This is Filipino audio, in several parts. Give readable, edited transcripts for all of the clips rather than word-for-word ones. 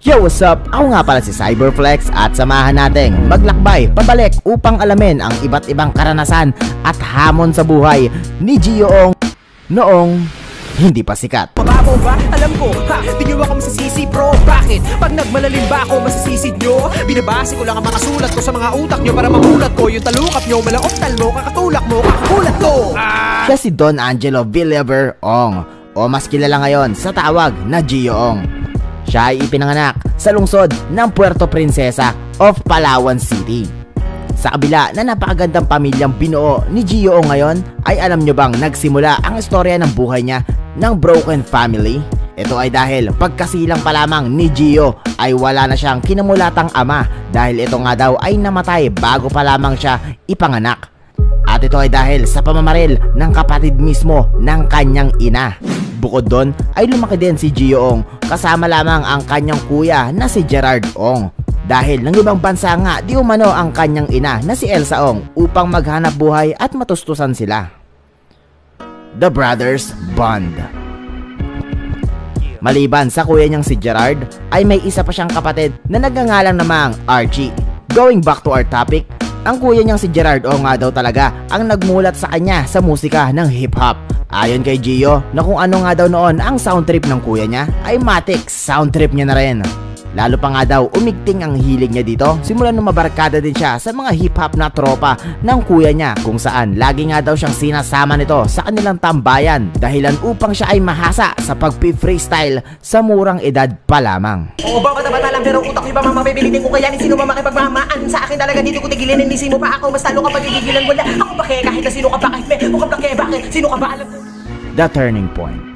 Yo, what's up? Ako nga pala si Cyberflex at samahan nating maglakbay pabalik upang alamin ang iba't ibang karanasan at hamon sa buhay ni Gio noong hindi pa sikat. Mababaw ba? Alam ko, ha? Di nyo ako masasisi, bro. Bakit? Pag nagmalalim ba ako, masasisid nyo? Binabase ko lang ang mga sulat ko sa mga utak nyo para mamulat ko yung talukap nyo, malaoktal mo, kakatulak mo, kakakulat ko. Siya si Don Angelo Villaver Ong, o mas kilala ngayon sa tawag na Gio Ong. Siya ay ipinanganak sa lungsod ng Puerto Princesa of Palawan City. Sa kabila na napakagandang pamilyang binuo ni Gio Ong ngayon, ay alam nyo bang nagsimula ang istorya ng buhay niya ng broken family? Ito ay dahil pagkasilang pa lamang ni Gio ay wala na siyang kinamulatang ama dahil ito nga daw ay namatay bago pa lamang siya ipanganak. At ito ay dahil sa pamamaril ng kapatid mismo ng kanyang ina. Bukod doon ay lumaki din si Gio Ong kasama lamang ang kanyang kuya na si Gerard Ong. Dahil ng ibang bansa nga di umano ang kanyang ina na si Elsa Ong upang maghanap buhay at matustusan sila. The Brothers Bond. Maliban sa kuya niyang si Gerard ay may isa pa siyang kapatid na nagngangalang namang Archie. Going back to our topic, ang kuya niyang si Gerard Ong nga daw talaga ang nagmulat sa kanya sa musika ng hip-hop. Ayon kay Gio na kung ano nga daw noon ang sound trip ng kuya niya ay matik sound trip niya na rin. Lalo pa nga daw umigting ang hilig niya dito simula nung mabarkada din siya sa mga hip-hop na tropa ng kuya niya kung saan lagi nga daw siyang sinasama nito sa kanilang tambayan dahilan upang siya ay mahasa sa pagpi-freestyle sa murang edad pa lamang. Oo ba, bata-bata lang pero utak niyo ba mapipilitin ko kaya ni sino ba makipagmamaan sa akin talaga dito ko tigilin hindi mo pa ako mas talo ka pagigilan wala ako ba kaya kahit na sino ka bakit me mukhang bakit bakit sino ka ba alam ko. The Turning Point.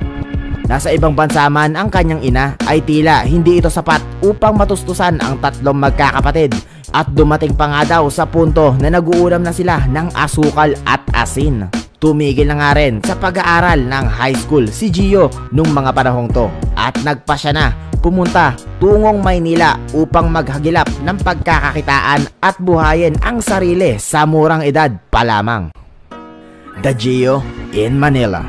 Nasa ibang bansa man ang kanyang ina ay tila hindi ito sapat upang matustusan ang tatlong magkakapatid at dumating pa nga daw sa punto na nag-uulam na sila ng asukal at asin. Tumigil na nga rin sa pag-aaral ng high school si Gio nung mga panahong to at nagpasya na pumunta tungong Maynila upang maghagilap ng pagkakakitaan at buhayin ang sarili sa murang edad pa lamang. The Gio in Manila.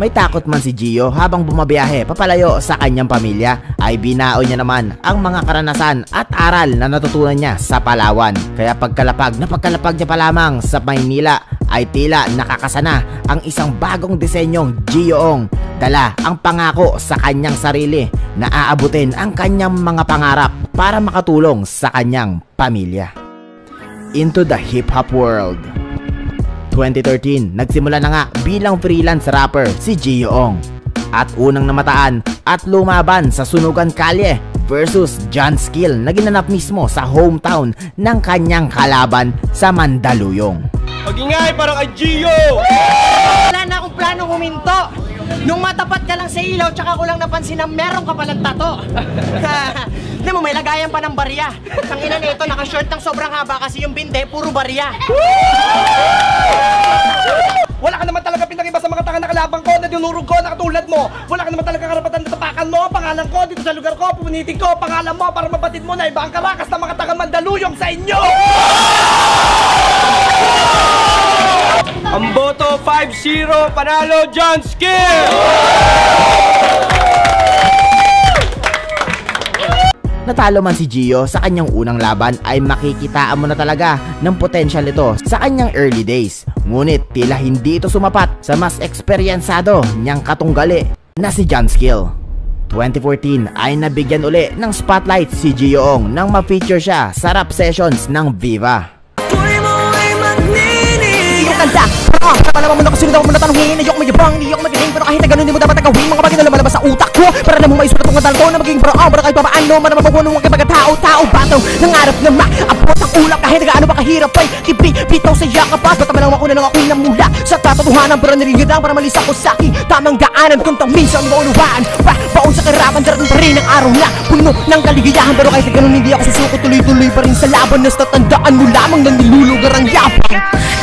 May takot man si Gio habang bumabiyahe papalayo sa kanyang pamilya ay binao niya naman ang mga karanasan at aral na natutunan niya sa Palawan. Kaya pagkalapag niya pa lamang sa Maynila ay tila nakakasana ang isang bagong disenyong Gio Ong. Dala ang pangako sa kanyang sarili na aabutin ang kanyang mga pangarap para makatulong sa kanyang pamilya. Into the hip-hop world. 2013, nagsimula na nga bilang freelance rapper si Gio Ong at unang namataan at lumaban sa Sunugan Kalye versus John Skill na ginanap mismo sa hometown ng kanyang kalaban sa Mandaluyong. Pag-ingay parang kay Gio! Wala na akong planong huminto. Nung matapat ka lang sa ilaw, tsaka ko lang napansin na meron ka palang tato. Hindi mo, may lagayan pa ng barya. Ang ina nito, naka-short ng sobrang haba kasi yung binde, puro barya. Wala ka naman talaga pinakiba sa mga tanga na kalabang ko na dinurog ko na katulad mo. Wala ka naman talaga karapatan na tapakan mo. Pangalan ko dito sa lugar ko, punitin ko pangalan mo para mabatid mo na iba ang karakas na mga taga Mandaluyong sa inyo. Ang boto 5-0, panalo John Skill! Natalo man si Gio sa kanyang unang laban ay makikitaan mo na talaga ng potential ito sa kanyang early days. Ngunit tila hindi ito sumapat sa mas eksperyensado niyang katunggali na si John Skill. 2014 ay nabigyan uli ng spotlight si Gio Ong nang ma-feature siya sa rap sessions ng Viva. Kanta, kapalaman mo na kasi daw mo natanungin. Ayok magyabang, ayok magaling, pero kahit na ganun di mo dapat nagawin mga bagay na lumalabas sa utak ko para na mo maisulat ang kadal ko na maging brown para kahit papaano para mapaguno ang kapagkatao-tao bataw nangarap na maabot ang ulap kahit na gaano ba kahirap ay bitaw sa yakapas bata malang mauna nang ako'y namula sa tatotohanan pero nariridang para malis ako sa aking tamang daanan kung minsan maunawaan baon sa karapan darating pa rin ang araw na puno ng kaligayahan pero kahit na ganun hindi ako susuko tuloy-tuloy pa rin sa laban na tatandaan mo lamang na nilulugar ang yapang.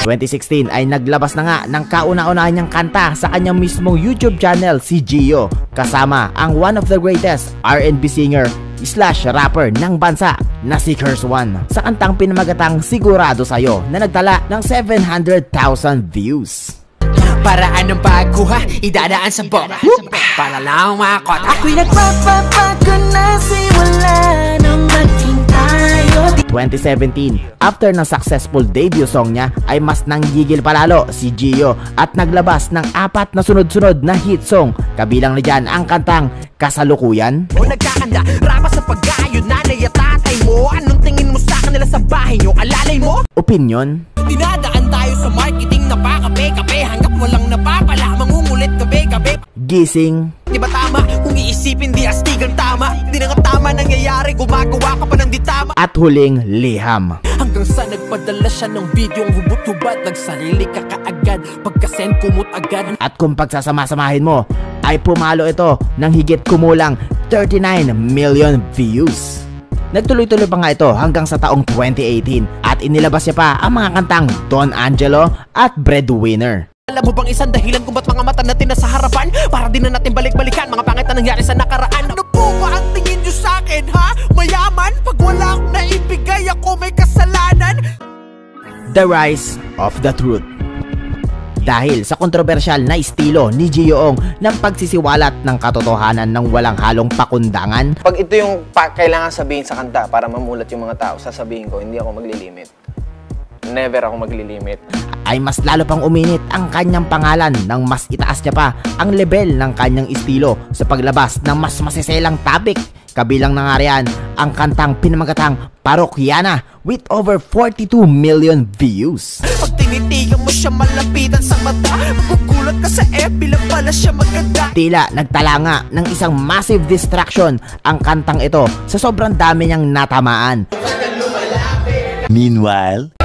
2016 ay naglabas na nga ng kauna-unahan niyang kanta sa kanyang mismong YouTube channel si Gio kasama ang one of the greatest R&B singer / rapper ng bansa na si Curse One sa kantang pinamagatang Sigurado Sa'yo na nagtala ng 700,000 views. Paraan ng pagkuha, idadaan sa bomba para lang makot. Ako'y nagpapapagod na siwala 2017. After ng successful debut song niya ay mas nanggigil palalo si Gio at naglabas ng 4 na sunod-sunod na hit song. Kabilang na dyan ang kantang Kasalukuyan. O nagkakanda, rapa sa pag-ayo, nanay at tatay mo. Anong tingin mo sa kanila sa bahay nyo? Alalay mo? Opinion. Dinadaan tayo sa marketing, napakape-kape hanggang walang napapala, mangungulit gabi-gabi. Gising. Di ba tama? Kung iisipin di astigang tama, di na nga tama nangyayari, gumagawa ka pa ng di tama. At huling liham. Hanggang sa nagpadala siya ng bidyong hubot-hubad, nagsarili ka kaagad, pagkasend kumot agad. At kung pagsasama-samahin mo, ay pumalo ito ng higit kumulang 39 million views. Nagtuloy-tuloy pa nga ito hanggang sa taong 2018 at inilabas niya pa ang mga kantang Don Angelo at Breadwinner. Alam mo bang isang dahilan kung ba't mga mata natin nasa harapan? Para din na natin balik-balikan mga pangit na nangyari sa nakaraan. Ano po ba ang tingin nyo sa akin, ha? Mayaman? Pag wala akong naibigay, ako may kasalanan. The Rise of the Truth. Dahil sa kontrobersyal na estilo ni Gio ng pagsisiwalat ng katotohanan ng walang halong pakundangan, Pag ito yung kailangan sabihin sa kanta para mamulat yung mga tao, sasabihin ko, hindi ako maglilimit. Never ako maglilimit. ay mas lalo pang uminit ang kanyang pangalan nang mas itaas niya pa ang level ng kanyang estilo sa paglabas ng mas masiselang topic. Kabilang na nga riyan ang kantang pinamagatang Parokyana with over 42 million views. Pag tinitigan mo siya malapitan sa mata, magugulat ka sa FB lang pala siya maganda. Tila nagtala nga ng isang massive distraction ang kantang ito sa sobrang dami niyang natamaan. Meanwhile,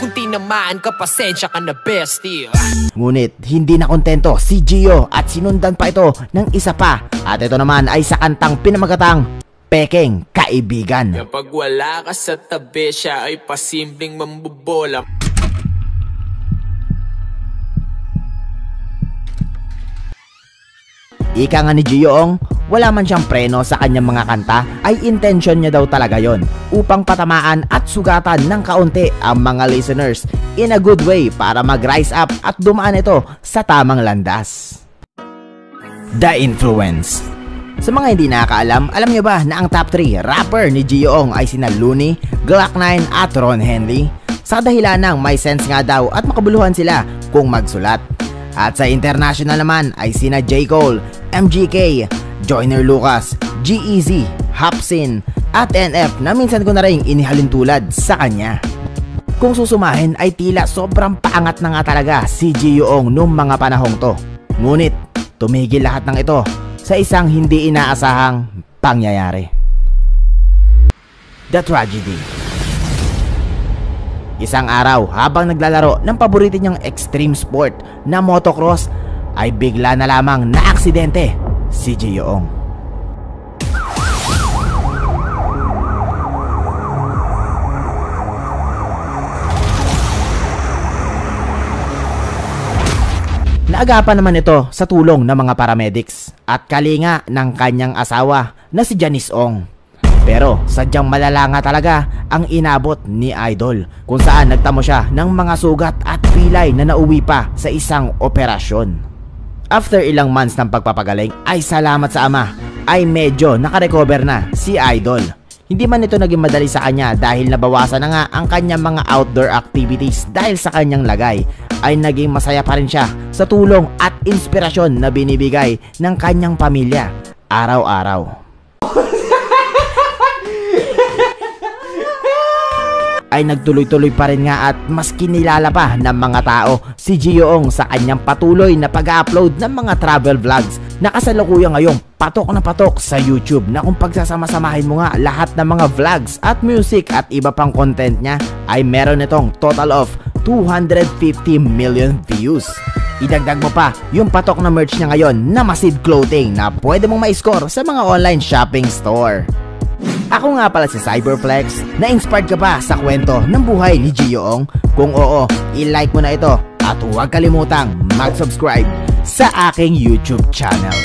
kung tinamaan ka, pasensya ka na bestie. ngunit hindi na kontento si Gio at sinundan pa ito ng isa pa. At ito naman ay sa kantang pinamagatang Pekeng Kaibigan. Kapag wala ka sa tabi, siya ay pasimpleng mambobola. Ika nga ni Gio wala man siyang preno sa kanyang mga kanta, ay intention niya daw talaga yon upang patamaan at sugatan ng kaunti ang mga listeners in a good way para mag-rise up at dumaan ito sa tamang landas. The Influence. Sa mga hindi nakakaalam, alam niyo ba na ang top 3 rapper ni Gio ay sina Looney, Glock 9 at Ron Henley? Sa dahilan ng may sense nga daw at makabuluhan sila kung magsulat. At sa international naman ay sina J. Cole, MGK, Joyner Lucas, G-Eazy, Hopsin at NF na minsan ko na rin inihalin tulad sa kanya. Kung susumahin ay tila sobrang paangat na nga talaga si Gio noong mga panahong to. Ngunit tumigil lahat ng ito sa isang hindi inaasahang pangyayari. The Tragedy. Isang araw habang naglalaro ng paborito niyang extreme sport na motocross ay bigla na lamang naaksidente si Gio. Naagapan naman ito sa tulong ng mga paramedics at kalinga ng kanyang asawa na si Janice Ong. Pero sadyang malala nga talaga ang inabot ni Idol kung saan nagtamo siya ng mga sugat at pilay na nauwi pa sa isang operasyon. After ilang months ng pagpapagaling ay salamat sa ama ay medyo nakarecover na si Idol. Hindi man ito naging madali sa kanya dahil nabawasan na nga ang kanyang mga outdoor activities dahil sa kanyang lagay, ay naging masaya pa rin siya sa tulong at inspirasyon na binibigay ng kanyang pamilya araw-araw. Ay nagtuloy-tuloy pa rin nga at mas kinilala pa ng mga tao si Gio sa kanyang patuloy na pag-upload ng mga travel vlogs na kasalukuyan ngayong patok na patok sa YouTube, na kung pagsasama-samahin mo nga lahat ng mga vlogs at music at iba pang content niya ay meron itong total of 250 million views. Idagdag mo pa yung patok na merch niya ngayon na Masid Clothing na pwede mong ma-score sa mga online shopping store. Ako nga pala si Cyberflex. Na-inspired ka ba sa kwento ng buhay ni Gio? Kung oo, i-like mo na ito at huwag kalimutang mag-subscribe sa aking YouTube channel.